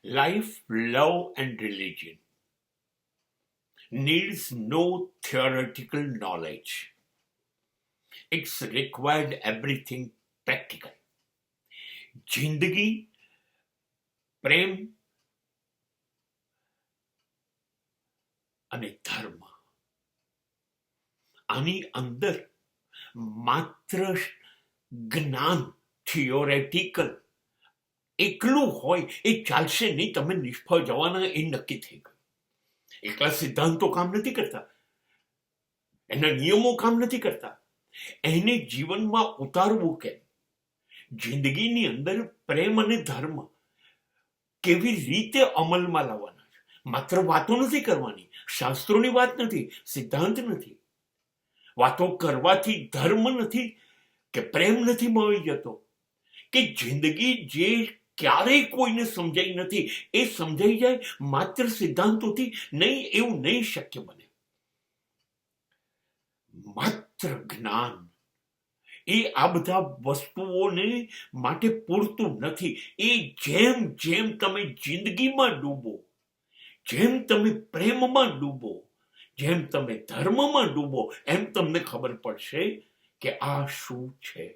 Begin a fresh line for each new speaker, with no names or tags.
Life, love, and religion needs no theoretical knowledge. It's required everything practical. જિંદગી, પ્રેમ અને ધર્મ, આની અંદર માત્ર જ્ઞાન થિયોરેટિકલ એકલું હોય એ ચાલશે નહીં. તમે નિષ્ફળ જવાના એ નક્કી થઈ ગયું. એકલા સિદ્ધાંતો કામ નથી કરતા, એના નિયમો કામ નથી કરતા. એને જીવનમાં ઉતારવું કેમ? જિંદગીની અંદર પ્રેમ અને ધર્મ કેવી રીતે અમલમાં લાવવાના છે? માત્ર વાતો નથી કરવાની. શાસ્ત્રોની વાત નથી, સિદ્ધાંત નથી. વાતો કરવાથી ધર્મ નથી કે પ્રેમ નથી મળી જતો. કે જિંદગી જે ક્યારેય કોઈને સમજાઈ નથી એ સમજાઈ જાય માત્ર સિદ્ધાંતોથી નહીં. એવું નહીં શક્ય બને. માત્ર જ્ઞાન એ આ બધા વસ્તુઓને માટે પૂરતું નથી. એ જેમ જેમ તમે જિંદગીમાં ડૂબો, જેમ તમે પ્રેમમાં ડૂબો, જેમ તમે ધર્મમાં ડૂબો, એમ તમને ખબર પડશે કે આ શું છે.